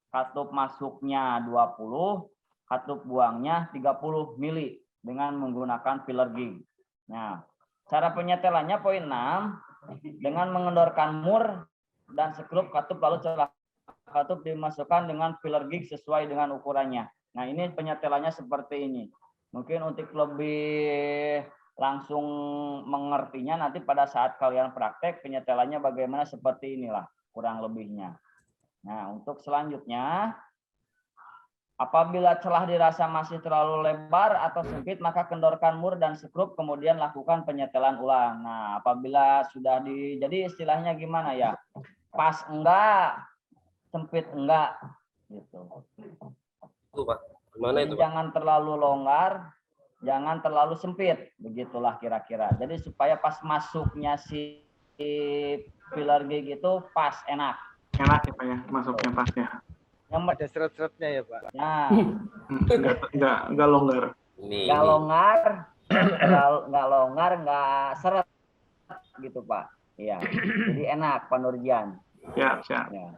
Katup masuknya 20, katup buangnya 30 mili dengan menggunakan filler gig. Nah, cara penyetelannya poin 6, dengan mengendorkan mur dan sekrup katup lalu celah katup dimasukkan dengan filler gig sesuai dengan ukurannya. Nah, ini penyetelannya seperti ini. Mungkin untuk lebih langsung mengertinya nanti pada saat kalian praktek penyetelannya bagaimana seperti inilah kurang lebihnya. Nah, untuk selanjutnya, apabila celah dirasa masih terlalu lebar atau sempit, maka kendorkan mur dan sekrup, kemudian lakukan penyetelan ulang. Nah, apabila sudah jadi istilahnya gimana ya? Pas enggak, sempit enggak, gitu. Itu Pak, gimana itu Pak? Jangan terlalu longgar, jangan terlalu sempit, begitulah kira-kira. Jadi supaya pas masuknya si filler gig itu pas, enak. Enak ya Pak ya, masuknya pas ya. Yang Ada seret-seretnya ya Pak. Nah, Enggak longgar. nggak longgar, nggak longgar, nggak seret gitu Pak. Iya, jadi enak Pak Nurjan. Ya, siap. Ya.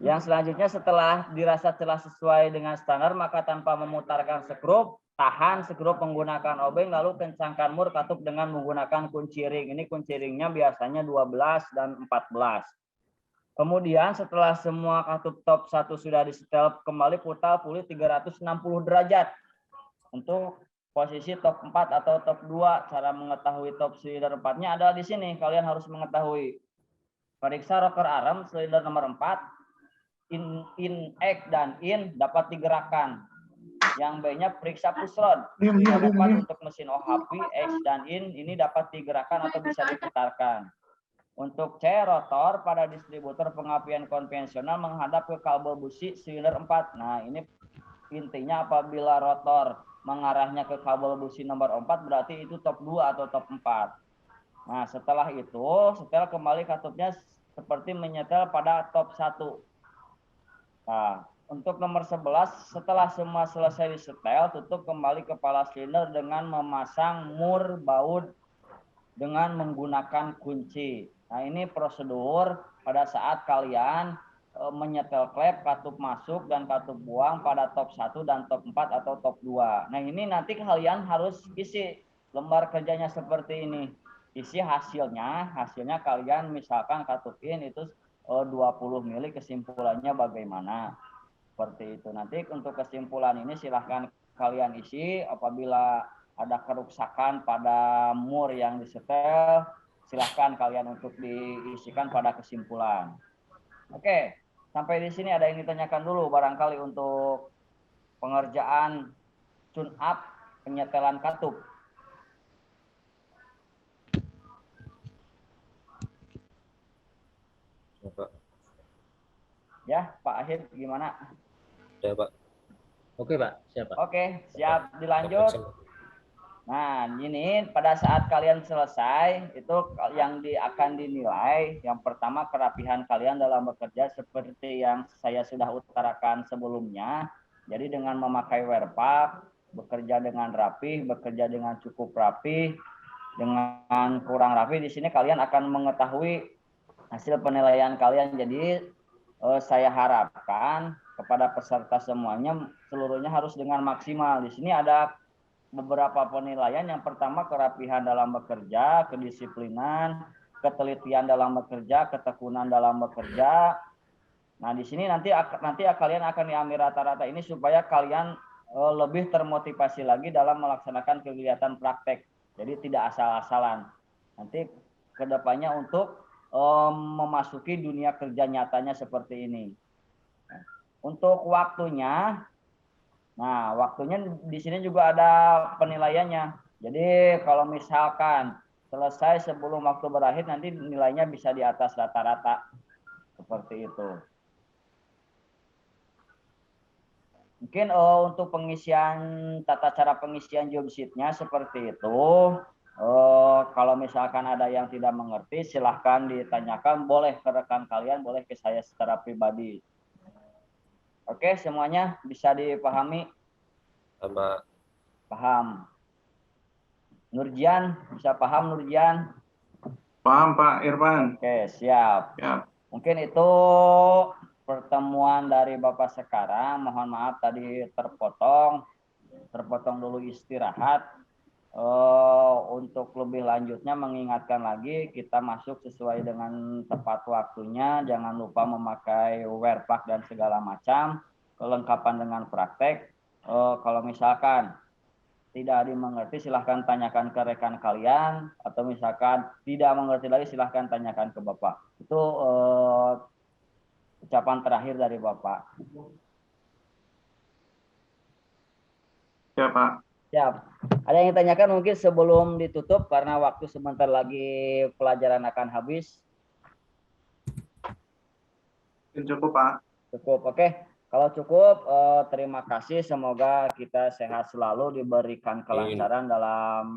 Yang selanjutnya setelah dirasa celah sesuai dengan standar, maka tanpa memutarkan sekrup, tahan sekrup menggunakan obeng, lalu kencangkan mur katup dengan menggunakan kunci ring. Ini kunci ringnya biasanya 12 dan 14. Kemudian setelah semua katup top 1 sudah disetel, kembali putar pulih 360 derajat. Untuk posisi top 4 atau top 2, cara mengetahui top silinder 4-nya adalah di sini. Kalian harus mengetahui. Periksa rocker arm silinder nomor 4, in X dan in dapat digerakkan. Yang B-nya periksa push rod. Dapat untuk mesin OHP, X dan in ini dapat digerakkan atau bisa diputarkan. Untuk C, rotor pada distributor pengapian konvensional menghadap ke kabel busi silinder 4. Nah, ini intinya apabila rotor mengarahnya ke kabel busi nomor 4 berarti itu top 2 atau top 4. Nah, setelah itu setel kembali katupnya seperti menyetel pada top 1. Nah, untuk nomor 11, setelah semua selesai disetel, tutup kembali kepala silinder dengan memasang mur baut dengan menggunakan kunci. Nah, ini prosedur pada saat kalian menyetel klep, katup masuk dan katup buang pada top 1 dan top 4 atau top 2. Nah, ini nanti kalian harus isi lembar kerjanya seperti ini. Isi hasilnya kalian misalkan katupin itu 20 mili, kesimpulannya bagaimana. Seperti itu. Nanti untuk kesimpulan ini silahkan kalian isi. Apabila ada kerusakan pada mur yang disetel, silahkan kalian untuk diisikan pada kesimpulan. Oke, Sampai di sini ada yang ditanyakan dulu barangkali untuk pengerjaan tune up penyetelan katup. Pak. Ya, Pak Ahid gimana? Ya, Pak. Oke, Pak. Siap, Pak. Oke, siap dilanjut. Nah, ini pada saat kalian selesai, itu yang akan dinilai, yang pertama kerapihan kalian dalam bekerja seperti yang saya sudah utarakan sebelumnya. Jadi dengan memakai wearpack, bekerja dengan rapih, bekerja dengan cukup rapih, dengan kurang rapih, di sini kalian akan mengetahui hasil penilaian kalian. Jadi saya harapkan kepada peserta semuanya seluruhnya harus dengan maksimal. Di sini ada beberapa penilaian. Yang pertama kerapihan dalam bekerja, kedisiplinan, ketelitian dalam bekerja, ketekunan dalam bekerja. Nah, di sini nanti kalian akan diambil rata-rata ini supaya kalian lebih termotivasi lagi dalam melaksanakan kegiatan praktek. Jadi tidak asal-asalan. Nanti kedepannya untuk memasuki dunia kerja nyatanya seperti ini. Untuk waktunya, nah waktunya di sini juga ada penilaiannya. Jadi kalau misalkan selesai sebelum waktu berakhir, nanti nilainya bisa di atas rata-rata seperti itu. Mungkin untuk pengisian tata cara pengisian job sheet-nya seperti itu. Kalau misalkan ada yang tidak mengerti, silahkan ditanyakan, boleh ke rekan kalian, boleh ke saya secara pribadi. Oke, semuanya bisa dipahami? Sama. Paham. Nurjian, bisa paham Nurjian? Paham Pak Irfan. Oke, siap. Ya. Mungkin itu pertemuan dari Bapak sekarang. Mohon maaf tadi terpotong dulu istirahat. Untuk lebih lanjutnya mengingatkan lagi, kita masuk sesuai dengan tepat waktunya, jangan lupa memakai wearpack dan segala macam, kelengkapan dengan praktek. Kalau misalkan tidak dimengerti silahkan tanyakan ke rekan kalian, atau misalkan tidak mengerti lagi silahkan tanyakan ke Bapak. Itu ucapan terakhir dari Bapak. Ya Pak. Siap. Ada yang ditanyakan mungkin sebelum ditutup karena waktu sebentar lagi pelajaran akan habis. Cukup Pak. Cukup, oke. Kalau cukup, terima kasih. Semoga kita sehat selalu, diberikan kelancaran dalam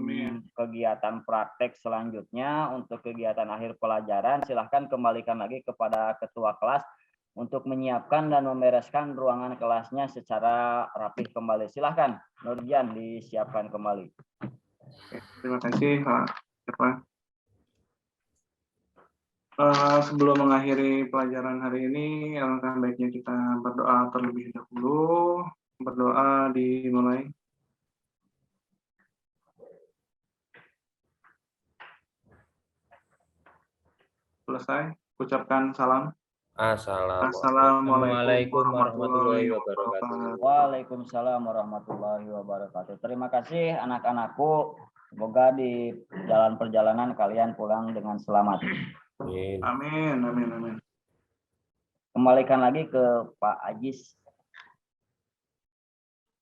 kegiatan praktek selanjutnya. Untuk kegiatan akhir pelajaran, silahkan kembalikan lagi kepada ketua kelas untuk menyiapkan dan membereskan ruangan kelasnya secara rapih kembali. Silahkan, Nurjian, disiapkan kembali. Terima kasih Pak Irfan. Sebelum mengakhiri pelajaran hari ini, alangkah baiknya kita berdoa terlebih dahulu. Berdoa dimulai. Selesai, ucapkan salam. Assalamualaikum warahmatullahi wabarakatuh. Waalaikumsalam warahmatullahi wabarakatuh. Terima kasih anak-anakku. Semoga di jalan perjalanan kalian pulang dengan selamat. Amin. Amin. Amin. Kembalikan lagi ke Pak Ajis.